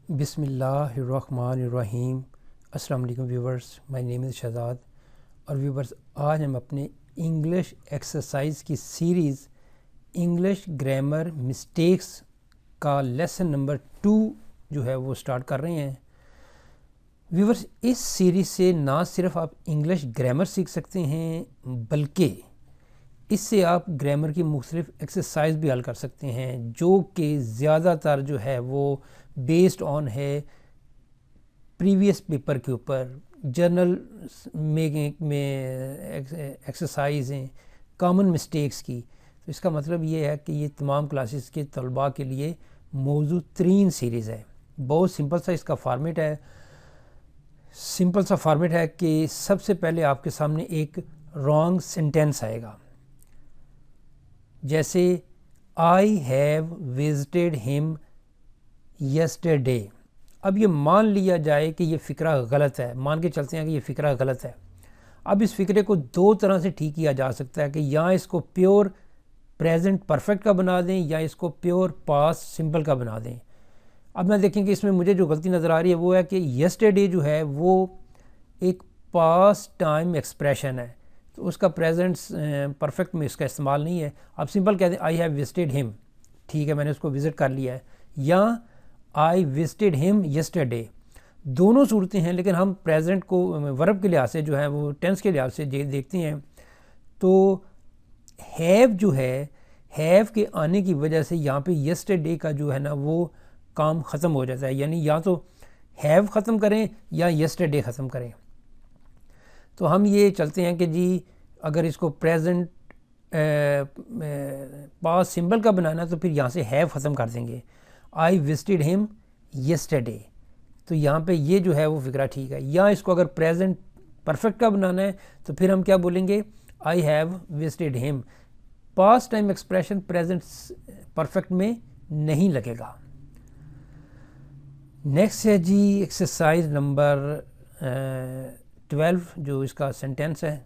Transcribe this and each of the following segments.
बिस्मिल्लाहिर्रहमानिर्रहीम। अस्सलाम वालेकुम viewers, my name is Shahzad. और व्यूवर्स, आज हम अपने इंग्लिश एक्सरसाइज की सीरीज़ इंग्लिश ग्रामर मिस्टेक्स का लेसन नंबर 2 जो है वो स्टार्ट कर रहे हैं। व्यूवर्स, इस सीरीज़ से ना सिर्फ आप इंग्लिश ग्रामर सीख सकते हैं बल्कि इससे आप ग्रामर की मुख्तलिफ एक्सरसाइज भी हल कर सकते हैं, जो कि ज़्यादातर जो है वो बेस्ड ऑन है प्रीवियस पेपर के ऊपर, जर्नल में एक्सरसाइज हैं कॉमन मिस्टेक्स की। तो इसका मतलब ये है कि ये तमाम क्लासेस के तलबा के लिए मौजूद तरीन सीरीज़ है। बहुत सिंपल सा इसका फॉर्मेट है कि सबसे पहले आपके सामने एक रॉन्ग सेंटेंस आएगा, जैसे I have visited him yesterday. अब ये मान लिया जाए कि ये फ़िक्रा गलत है, मान के चलते हैं कि ये फ़िक्रा गलत है। अब इस फ़िक्रे को दो तरह से ठीक किया जा सकता है कि या इसको प्योर प्रेजेंट परफेक्ट का बना दें या इसको प्योर पास्ट सिंपल का बना दें। अब मैं देखें कि इसमें मुझे जो गलती नज़र आ रही है वो है कि यस्टरडे जो है वो एक पास्ट टाइम एक्सप्रेशन है, तो उसका प्रेजेंट परफेक्ट में इसका इस्तेमाल नहीं है। आप सिंपल कहते हैं आई हैव विजिटेड हिम, ठीक है, मैंने उसको विज़िट कर लिया है, या आई विजिटेड हिम यस्टरडे। दोनों सूरतें हैं, लेकिन हम प्रेजेंट को वर्ब के लिहाज से जो है वो टेंस के लिहाज से देखते हैं। तो हैव जो है, हैव के आने की वजह से यहाँ पे यस्टरडे का जो है ना वो काम ख़त्म हो जाता है, यानी या तो हैव ख़त्म करें या यस्टरडे ख़त्म करें। तो हम ये चलते हैं कि जी अगर इसको प्रेजेंट पास्ट सिंबल का बनाना है तो फिर यहाँ से हैव ख़त्म कर देंगे, आई विजिटेड हिम यस्टरडे। तो यहाँ पे ये जो है वो फिक्रा ठीक है। या इसको अगर प्रेजेंट परफेक्ट का बनाना है तो फिर हम क्या बोलेंगे, I have visited him. Past time expression present perfect में नहीं लगेगा। नेक्स्ट है जी एक्सरसाइज नंबर 12, जो इसका सेंटेंस है।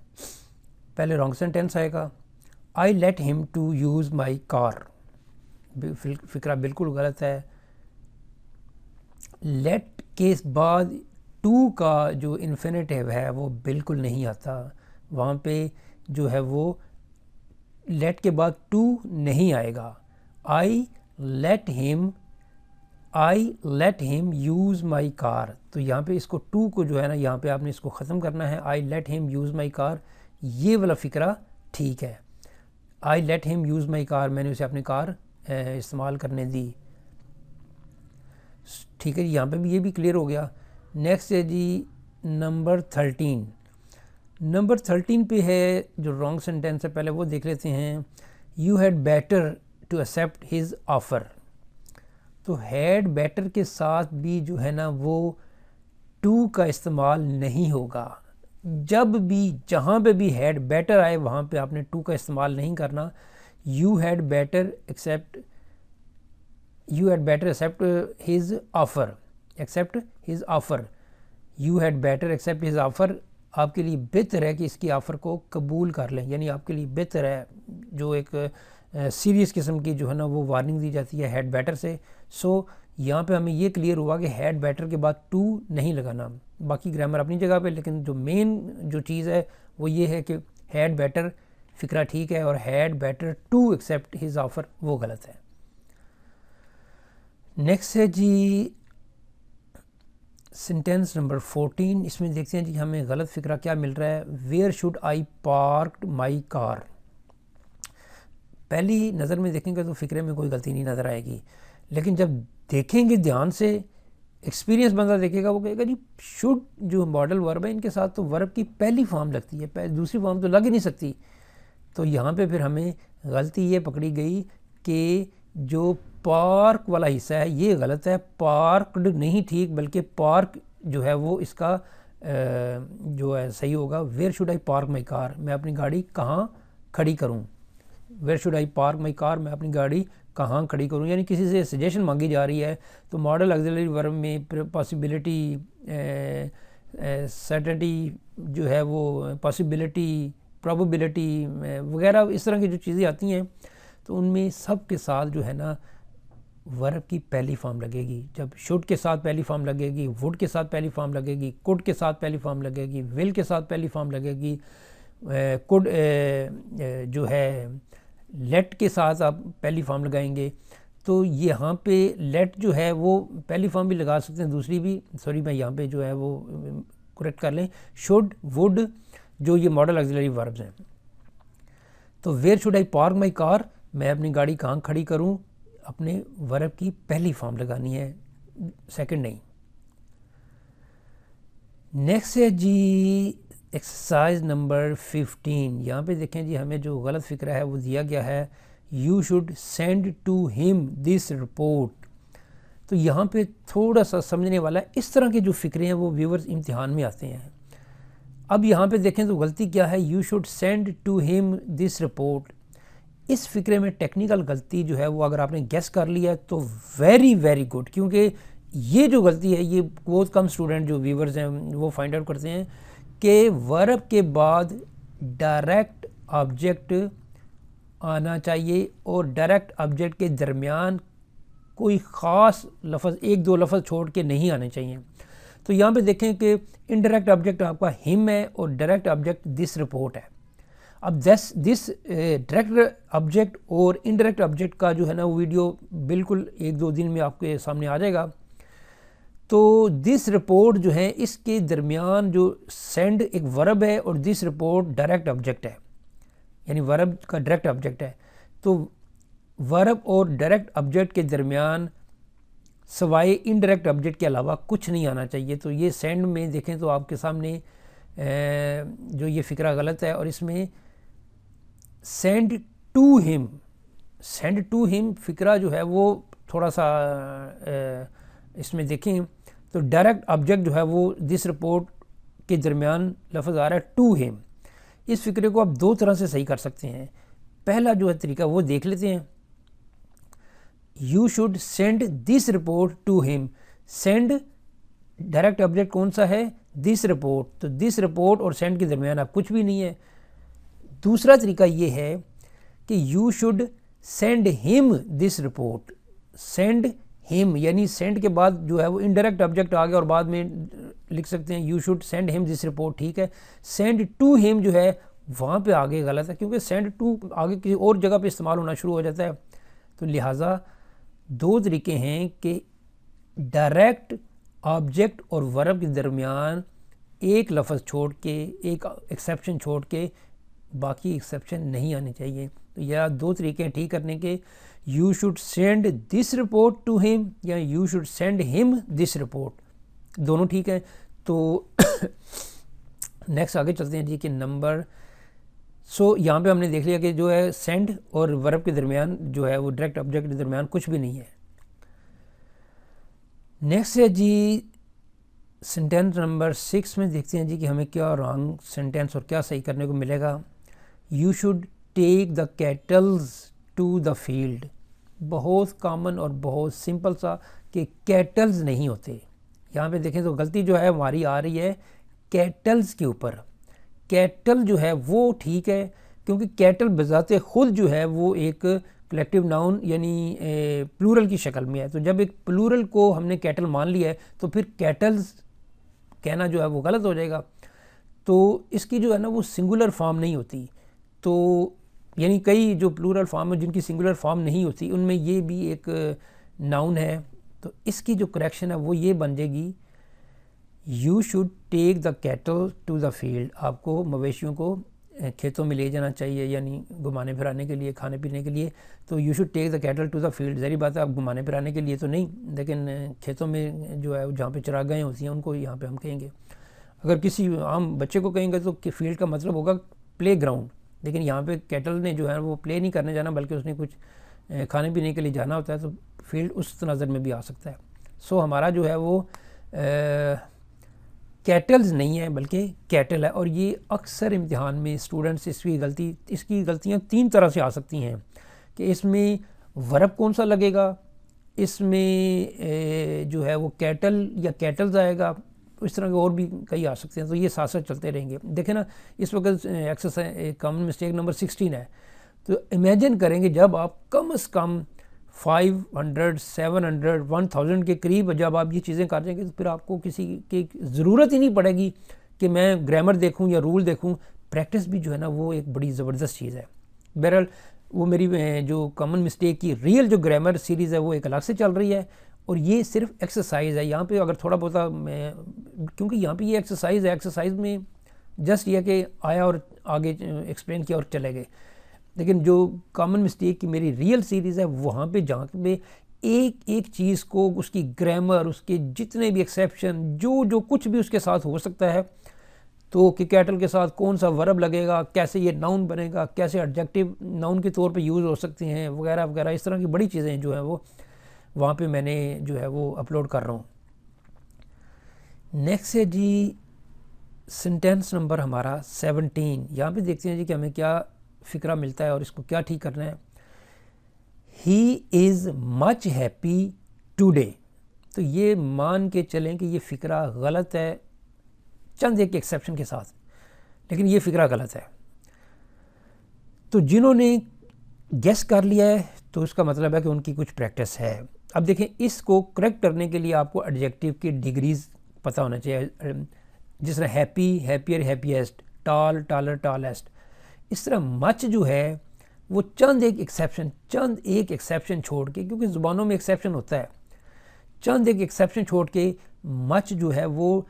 पहले रॉन्ग सेंटेंस आएगा, I let him to use my car. फिक्रा बिल्कुल गलत है। लेट के बाद टू का जो इन्फिनेटिव है वो बिल्कुल नहीं आता, वहाँ पे जो है वो लेट के बाद टू नहीं आएगा। I let him use my car. तो यहाँ पे इसको टू को जो है ना यहाँ पे आपने इसको ख़त्म करना है, आई let him use my car, ये वाला फ़िक्रा ठीक है। आई let him use my car, मैंने उसे अपनी कार इस्तेमाल करने दी, ठीक है। यहाँ पे भी ये भी क्लियर हो गया। नेक्स्ट है जी नंबर 13। नंबर 13 पे है जो रॉन्ग सेंटेंस है, पहले वो देख लेते हैं। You had better to accept his offer. तो हैड बेटर के साथ भी जो है ना वो टू का इस्तेमाल नहीं होगा। जब भी जहाँ पे भी हैड बेटर आए वहाँ पे आपने टू का इस्तेमाल नहीं करना। You had better accept his offer, accept his offer. You had better accept his offer, आपके लिए बेहतर है कि इसकी ऑफ़र को कबूल कर लें, यानी आपके लिए बेहतर है। जो एक सीरियस किस्म की जो है ना वो वार्निंग दी जाती है हैड बेटर से। सो यहाँ पे हमें ये क्लियर हुआ कि हैड बेटर के बाद टू नहीं लगाना। बाकी ग्रामर अपनी जगह पे, लेकिन जो मेन जो चीज़ है वो ये है कि हैड बेटर फिक्रा ठीक है और had better to accept his offer वो गलत है। नेक्स्ट है जी सेंटेंस नंबर 14। इसमें देखते हैं जी हमें गलत फिक्रा क्या मिल रहा है। Where should I park my car. पहली नज़र में देखेंगे तो फिक्रे में कोई गलती नहीं नज़र आएगी, लेकिन जब देखेंगे ध्यान से, एक्सपीरियंस बंदा देखेगा, वो कहेगा जी शुड जो मॉडल वर्ब है इनके साथ तो वर्ब की पहली फॉर्म लगती है, दूसरी फॉर्म तो लग ही नहीं सकती। तो यहाँ पे फिर हमें गलती ये पकड़ी गई कि जो पार्क वाला हिस्सा है ये गलत है, पार्कड नहीं ठीक, बल्कि पार्क जो है वो इसका जो है सही होगा। Where should I park my car, मैं अपनी गाड़ी कहाँ खड़ी करूँ। Where should I park my car, मैं अपनी गाड़ी कहाँ खड़ी करूँ, यानी किसी से सजेशन मांगी जा रही है। तो मॉडल ऑक्सिलरी वर्ब में पॉसिबिलिटी, सर्टेनिटी जो है वो पॉसिबिलिटी, प्रोबेबिलिटी वगैरह इस तरह की जो चीज़ें आती हैं, तो उनमें सब के साथ जो है ना वर्ब की पहली फॉर्म लगेगी। जब शुड के साथ पहली फॉर्म लगेगी, वुड के साथ पहली फॉर्म लगेगी, कुड के साथ पहली फॉर्म लगेगी, विल के साथ पहली फॉर्म लगेगी, कुड जो है लेट के साथ आप पहली फॉर्म लगाएंगे। तो यहाँ पे लेट जो है वो पहली फॉर्म भी लगा सकते हैं, दूसरी भी, सॉरी मैं यहाँ पे जो है वो करेक्ट कर लें, शुड, वुड, जो ये मॉडल ऑक्सिलरी वर्ब्स हैं। तो where should I park my car, मैं अपनी गाड़ी कहाँ खड़ी करूँ, अपने वर्ब की पहली फॉर्म लगानी है, सेकंड नहीं। नेक्स्ट है जी एक्सरसाइज नंबर 15। यहाँ पे देखें जी, हमें जो गलत फिक्रा है वो दिया गया है, you should send to him this report. तो यहाँ पे थोड़ा सा समझने वाला है, इस तरह के जो फिक्रे हैं वो व्यूअर्स इम्तिहान में आते हैं। अब यहाँ पे देखें तो गलती क्या है, you should send to him this report. इस फिक्रे में टेक्निकल गलती जो है वो अगर आपने गेस कर लिया तो वेरी वेरी गुड, क्योंकि ये जो गलती है ये बहुत कम स्टूडेंट जो व्यूअर्स हैं वो फाइंड आउट करते हैं कि वर्ब के बाद डायरेक्ट ऑब्जेक्ट आना चाहिए और डायरेक्ट ऑब्जेक्ट के दरमियान कोई ख़ास लफ्ज़, एक दो लफ्ज़ छोड़ के नहीं आने चाहिए। तो यहाँ पे देखें कि इनडायरेक्ट ऑब्जेक्ट आपका हिम है और डायरेक्ट ऑब्जेक्ट दिस रिपोर्ट है। अब दिस डायरेक्ट ऑब्जेक्ट और इनडायरेक्ट ऑब्जेक्ट का जो है ना वो वीडियो बिल्कुल एक दो दिन में आपके सामने आ जाएगा। तो दिस रिपोर्ट जो है इसके दरमियान जो सेंड एक वर्ब है और दिस रिपोर्ट डायरेक्ट ऑब्जेक्ट है, यानी वर्ब का डायरेक्ट ऑब्जेक्ट है। तो वर्ब और डायरेक्ट ऑब्जेक्ट के दरमियान सवाए इनडायरेक्ट ऑब्जेक्ट के अलावा कुछ नहीं आना चाहिए। तो ये सेंड में देखें तो आपके सामने जो ये फिक्रा गलत है, और इसमें सेंड टू हिम फिक्रा जो है वो थोड़ा सा इसमें देखें तो डायरेक्ट ऑब्जेक्ट जो है वो दिस रिपोर्ट के दरमियान लफ्ज़ आ रहा है टू हिम। इस फिक्रे को आप दो तरह से सही कर सकते हैं। पहला जो है तरीका वो देख लेते हैं, you should send this report to him. Send direct object कौन सा है, दिस रिपोर्ट, तो दिस रिपोर्ट और सेंड के दरमियान आप कुछ भी नहीं है। दूसरा तरीका ये है कि you should send him this report. Send him यानी सेंड के बाद जो है वो इनडायरेक्ट ऑब्जेक्ट आ गया और बाद में लिख सकते हैं you should send him this report, ठीक है। सेंड टू हिम जो है वहाँ पे आगे गलत है, क्योंकि सेंड टू आगे किसी और जगह पे इस्तेमाल होना शुरू हो जाता है। तो लिहाजा दो तरीके हैं कि डायरेक्ट ऑब्जेक्ट और वर्ब के दरमियान एक लफ्ज़ छोड़ के, एक एक्सेप्शन छोड़ के बाकी एक्सेप्शन नहीं आने चाहिए। तो यह दो तरीके हैं ठीक करने के, you should send this report to him या you should send him this report, दोनों ठीक है। तो नेक्स्ट आगे चलते हैं जी कि नंबर यहाँ पे हमने देख लिया कि जो है सेंड और वर्ब के दरमियान जो है वो डायरेक्ट ऑब्जेक्ट के दरमियान कुछ भी नहीं है। नेक्स्ट है जी सेंटेंस नंबर 6 में देखते हैं जी कि हमें क्या रॉन्ग सेंटेंस और क्या सही करने को मिलेगा। You should take the cattles to the field. बहुत कॉमन और बहुत सिंपल सा कि कैटल्स नहीं होते। यहाँ पे देखें तो गलती जो है हमारी आ रही है कैटल्स के ऊपर। कैटल जो है वो ठीक है, क्योंकि कैटल बजाते खुद जो है वो एक कलेक्टिव नाउन यानी प्लूरल की शक्ल में है। तो जब एक प्लूरल को हमने कैटल मान लिया है तो फिर कैटल्स कहना जो है वो गलत हो जाएगा। तो इसकी जो है ना वो सिंगुलर फॉर्म नहीं होती। तो यानी कई जो प्लूरल फॉर्म है जिनकी सिंगुलर फॉर्म नहीं होती उनमें ये भी एक नाउन है। तो इसकी जो करेक्शन है वो ये बन जाएगी, you should take the cattle to the field. आपको मवेशियों को खेतों में ले जाना चाहिए, यानी घुमाने फिराने के लिए, खाने पीने के लिए। तो you should take the cattle to the field, ज़री बात है आप घुमाने फिराने के लिए तो नहीं, लेकिन खेतों में जो है जहाँ पे चरागाहें होती हैं उनको यहाँ पे हम कहेंगे। अगर किसी आम बच्चे को कहेंगे तो फील्ड का मतलब होगा प्ले ग्राउंड, लेकिन यहाँ पे कैटल ने जो है वो प्ले नहीं करने जाना बल्कि उसने कुछ खाने पीने के लिए जाना होता है, तो फील्ड उस नज़र में भी आ सकता है। सो हमारा जो है वो कैटल्स नहीं है बल्कि कैटल है। और ये अक्सर इम्तिहान में स्टूडेंट्स इसकी गलतियाँ 3 तरह से आ सकती हैं कि इसमें वर्ब कौन सा लगेगा, इसमें जो है वो कैटल या कैटल्स आएगा, इस तरह के और भी कई आ सकते हैं। तो ये साथ साथ चलते रहेंगे। देखें ना इस वक्त एक्सरसाइज कॉमन मिस्टेक नंबर 16 है। तो इमेजिन करेंगे जब आप कम से कम 500, 700, 1000 के करीब जब आप ये चीज़ें कर जाएंगे तो फिर आपको किसी की ज़रूरत ही नहीं पड़ेगी कि मैं ग्रामर देखूं या रूल देखूं। प्रैक्टिस भी जो है ना वो एक बड़ी ज़बरदस्त चीज़ है। बहरहाल वो मेरी जो कॉमन मिस्टेक की रियल जो ग्रामर सीरीज़ है वो एक अलग से चल रही है, और ये सिर्फ एक्सरसाइज है। यहाँ पे अगर थोड़ा बहुत मैं, क्योंकि यहाँ पे ये एक्सरसाइज है, एक्सरसाइज में जस्ट ये कि आया और आगे एक्सप्लेन किया और चले गए। लेकिन जो कॉमन मिस्टेक की मेरी रियल सीरीज़ है वहाँ पे जहाँ पे एक एक चीज़ को, उसकी ग्रामर, उसके जितने भी एक्सेप्शन, जो कुछ भी उसके साथ हो सकता है, तो कि कैटल के साथ कौन सा वर्ब लगेगा, कैसे ये नाउन बनेगा, कैसे एडजेक्टिव नाउन के तौर पे यूज़ हो सकते हैं, वगैरह वगैरह, इस तरह की बड़ी चीज़ें जो हैं वो वहाँ पे मैंने जो है वो अपलोड कर रहा हूँ। नेक्स्ट है जी सेंटेंस नंबर हमारा 17। यहाँ पे देखते हैं जी कि हमें क्या फ़िक्रा मिलता है और इसको क्या ठीक करना है। He is much happy today. तो ये मान के चलें कि ये फ़िक्रा गलत है, चंद एक एक्सेप्शन के साथ, लेकिन ये फ़िक्रा गलत है। तो जिन्होंने गेस कर लिया है तो इसका मतलब है कि उनकी कुछ प्रैक्टिस है। अब देखें, इसको करेक्ट करने के लिए आपको एडजेक्टिव की डिग्रीज पता होना चाहिए। जिस तरह happy, happier, happiest, tall, taller, tallest, इस तरह मच जो है वो चंद एक एक्सेप्शन छोड़ के, क्योंकि ज़ुबानों में एक्सेप्शन होता है, चंद एक एक्सेप्शन छोड़ के मच जो है वो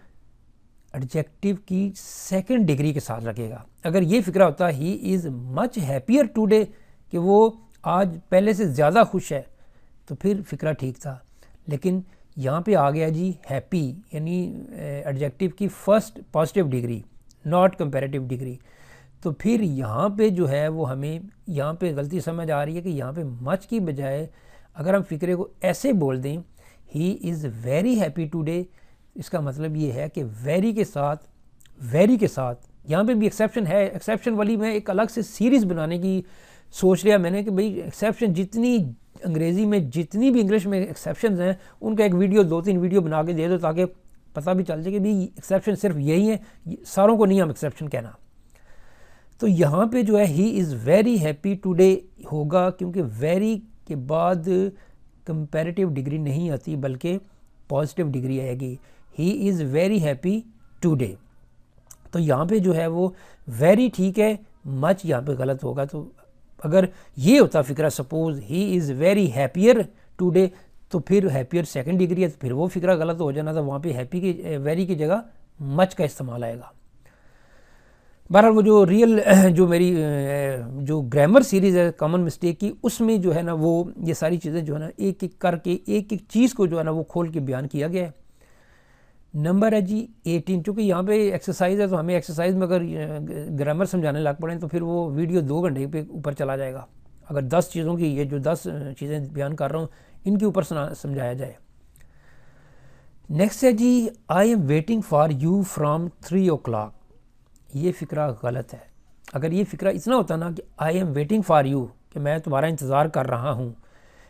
एडजेक्टिव की सेकंड डिग्री के साथ लगेगा। अगर ये फिक्रा होता he is much happier today, कि वो आज पहले से ज़्यादा खुश है, तो फिर फिक्रा ठीक था। लेकिन यहाँ पे आ गया जी हैप्पी, यानी एडजेक्टिव की first positive degree, not comparative degree. तो फिर यहाँ पे जो है वो हमें यहाँ पे गलती समझ आ रही है कि यहाँ पे मच की बजाय अगर हम फिक्रे को ऐसे बोल दें, ही इज़ वेरी हैप्पी टुडे, इसका मतलब ये है कि वेरी के साथ यहाँ पे भी एक्सेप्शन है। एक्सेप्शन वाली मैं एक अलग से सीरीज़ बनाने की सोच लिया मैंने कि भाई एक्सेप्शन जितनी अंग्रेज़ी में, जितनी भी इंग्लिश में एक्सेप्शन हैं, उनका एक वीडियो, 2-3 वीडियो बना के दे दो, ताकि पता भी चल जाए कि भाई एक्सेप्शन सिर्फ यही है, सारों को नहीं हम एक्सेप्शन कहना। तो यहाँ पे जो है ही इज़ वेरी हैप्पी टुडे होगा, क्योंकि वेरी के बाद कंपैरेटिव डिग्री नहीं आती बल्कि पॉजिटिव डिग्री आएगी। ही इज़ वेरी हैप्पी टुडे। तो यहाँ पे जो है वो वेरी ठीक है, मच यहाँ पे गलत होगा। तो अगर ये होता फिक्रा, suppose he is very happier today, तो फिर हैप्पियर सेकंड डिग्री है, तो फिर वो फिक्रा गलत हो जाना था, वहाँ पे हैप्पी की वेरी की जगह मच का इस्तेमाल आएगा। बहरहाल वो जो रियल जो मेरी जो ग्रामर सीरीज़ है कॉमन मिस्टेक की, उसमें जो है ना वो ये सारी चीज़ें जो है ना एक एक करके एक एक चीज़ को जो है ना वो खोल के बयान किया गया है। नंबर है जी 18। चूँकि यहाँ पे एक्सरसाइज है तो हमें एक्सरसाइज में अगर ग्रामर समझाने लग पड़े तो फिर वो वीडियो 2 घंटे पे ऊपर चला जाएगा। अगर 10 चीज़ों की, ये जो 10 चीज़ें बयान कर रहा हूँ, इनके ऊपर समझाया जाए। नेक्स्ट है जी I am waiting for you from 3 o'clock। ये फ़िक्रा गलत है। अगर ये फ़िक्रा इतना होता ना कि आई एम वेटिंग फॉर यू, कि मैं तुम्हारा इंतज़ार कर रहा हूँ,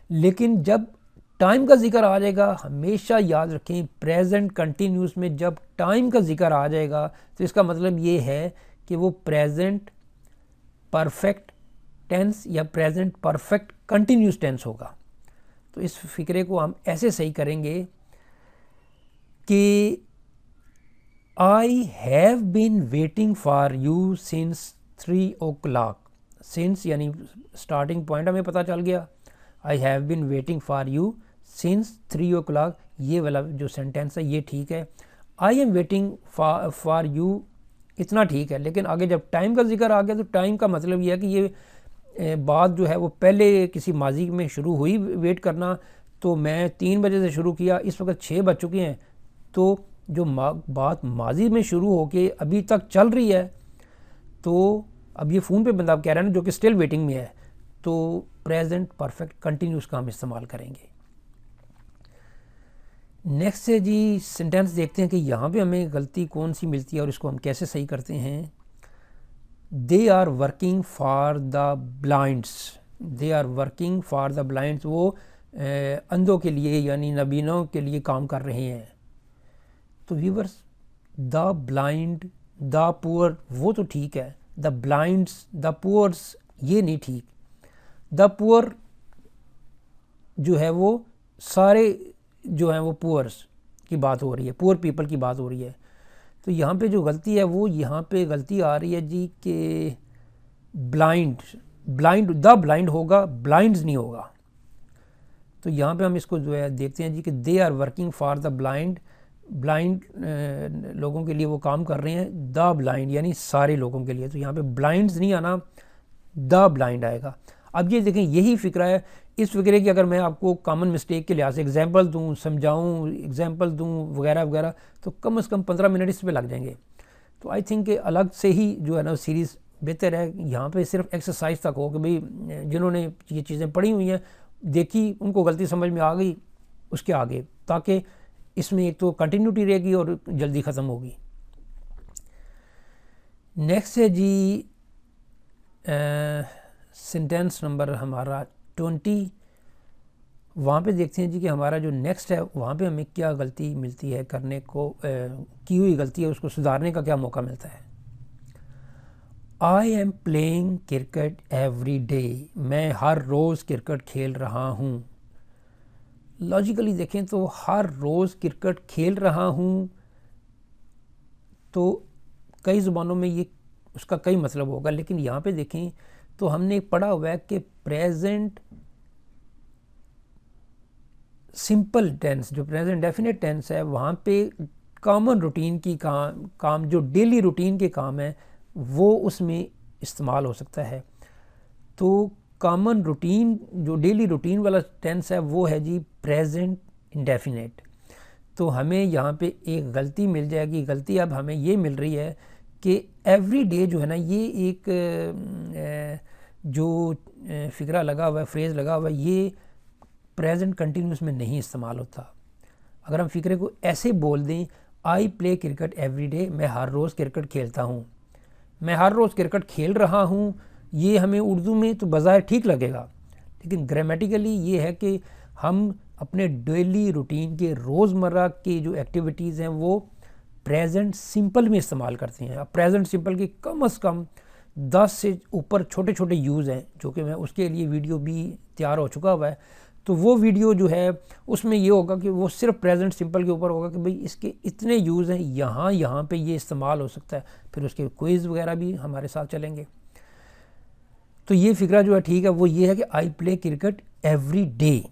लेकिन जब टाइम का जिक्र आ जाएगा, हमेशा याद रखें प्रेजेंट कंटिन्यूस में जब टाइम का जिक्र आ जाएगा तो इसका मतलब ये है कि वो प्रेजेंट परफेक्ट टेंस या प्रेजेंट परफेक्ट कंटिन्यूस टेंस होगा। तो इस फिक्रे को हम ऐसे सही करेंगे कि I have been waiting for you since 3 o'clock। Since यानी स्टार्टिंग पॉइंट हमें पता चल गया, I have been waiting for you since 3 o'clock, ये वाला जो सेंटेंस है ये ठीक है। आई एम वेटिंग फॉर यू इतना ठीक है, लेकिन आगे जब टाइम का जिक्र आ गया तो टाइम का मतलब ये है कि ये बात जो है वो पहले किसी माजी में शुरू हुई वेट करना, तो मैं 3 बजे से शुरू किया, इस वक्त 6 बज चुके हैं, तो जो बात माजी में शुरू होके अभी तक चल रही है, तो अब ये फ़ोन पे बंदा कह रहा है ना जो कि स्टिल वेटिंग में है, तो प्रेजेंट परफेक्ट कंटिन्यूस का हम इस्तेमाल करेंगे। नेक्स्ट है जी सेंटेंस देखते हैं कि यहाँ पे हमें गलती कौन सी मिलती है और इसको हम कैसे सही करते हैं। They are working for the blinds. They are working for the blinds, वो अंधों के लिए यानी नबीनों के लिए काम कर रहे हैं। तो viewers, the blind, the poor वो तो ठीक है, द ब्लाइंड्स, द पुअर्स ये नहीं ठीक। द पुअर जो है वो सारे जो हैं वो पुअर्स की बात हो रही है, पुअर पीपल की बात हो रही है। तो यहाँ पे जो गलती है वो यहाँ पे गलती आ रही है जी कि द ब्लाइंड होगा, ब्लाइंड्स नहीं होगा। तो यहाँ पे हम इसको जो है देखते हैं जी कि they are working for the blind लोगों के लिए वो काम कर रहे हैं, द ब्लाइंड यानी सारे लोगों के लिए। तो यहाँ पे ब्लाइंड्स नहीं आना, द ब्लाइंड आएगा। अब ये देखें, यही फ़िक्रा है। इस फिक्रे की अगर मैं आपको कॉमन मिस्टेक के लिहाज से एग्जांपल दूं, समझाऊं, एग्जांपल दूं वगैरह वगैरह, तो कम से कम 15 मिनट इस पे लग जाएंगे। तो आई थिंक अलग से ही जो है ना सीरीज़ बेहतर है। यहाँ पे सिर्फ एक्सरसाइज तक हो कि भाई जिन्होंने ये चीज़ें पढ़ी हुई हैं, देखी, उनको गलती समझ में आ गई, उसके आगे, ताकि इसमें एक तो कंटिन्यूटी रहेगी और जल्दी ख़त्म होगी। नेक्स्ट है जी सेंटेंस नंबर हमारा 20। वहाँ पे देखते हैं जी कि हमारा जो नेक्स्ट है वहाँ पे हमें क्या गलती मिलती है करने को, की हुई गलती है उसको सुधारने का क्या मौका मिलता है। I am playing cricket every day, मैं हर रोज़ क्रिकेट खेल रहा हूँ। लॉजिकली देखें तो हर रोज़ क्रिकेट खेल रहा हूँ, तो कई ज़ुबानों में ये उसका कई मतलब होगा, लेकिन यहाँ पे देखें तो हमने पढ़ा हुआ है कि प्रेजेंट सिंपल टेंस, जो प्रेजेंट डेफिनेट टेंस है, वहाँ पे कॉमन रूटीन की काम जो डेली रूटीन के काम है वो उसमें इस्तेमाल हो सकता है। तो कॉमन रूटीन जो डेली रूटीन वाला टेंस है वो है जी प्रेजेंट इंडेफिनेट। तो हमें यहाँ पे एक गलती मिल जाएगी। गलती अब हमें ये मिल रही है कि एवरी डे जो है ना, ये एक जो फिक्रा लगा हुआ है, फ्रेज़ लगा हुआ है, ये प्रेजेंट कंटिन्यूस में नहीं इस्तेमाल होता। अगर हम फिक्रे को ऐसे बोल दें, I play cricket every day, मैं हर रोज़ क्रिकेट खेलता हूँ, मैं हर रोज़ क्रिकेट खेल रहा हूँ, ये हमें उर्दू में तो बज़ाहिर ठीक लगेगा, लेकिन ग्रामेटिकली ये है कि हम अपने डेली रूटीन के रोज़मर्रा की जो एक्टिविटीज़ हैं वो प्रेजेंट सिंपल में इस्तेमाल करते हैं। अब प्रेजेंट सिंपल के कम से कम 10 से ऊपर छोटे छोटे यूज़ हैं, जो कि मैं उसके लिए वीडियो भी तैयार हो चुका हुआ है। तो वो वीडियो जो है उसमें ये होगा कि वो सिर्फ प्रेजेंट सिंपल के ऊपर होगा कि भाई इसके इतने यूज़ हैं, यहाँ पे ये इस्तेमाल हो सकता है। फिर उसके क्विज़ वगैरह भी हमारे साथ चलेंगे। तो ये फिक्रा जो है ठीक है, वो ये है कि I play cricket every day.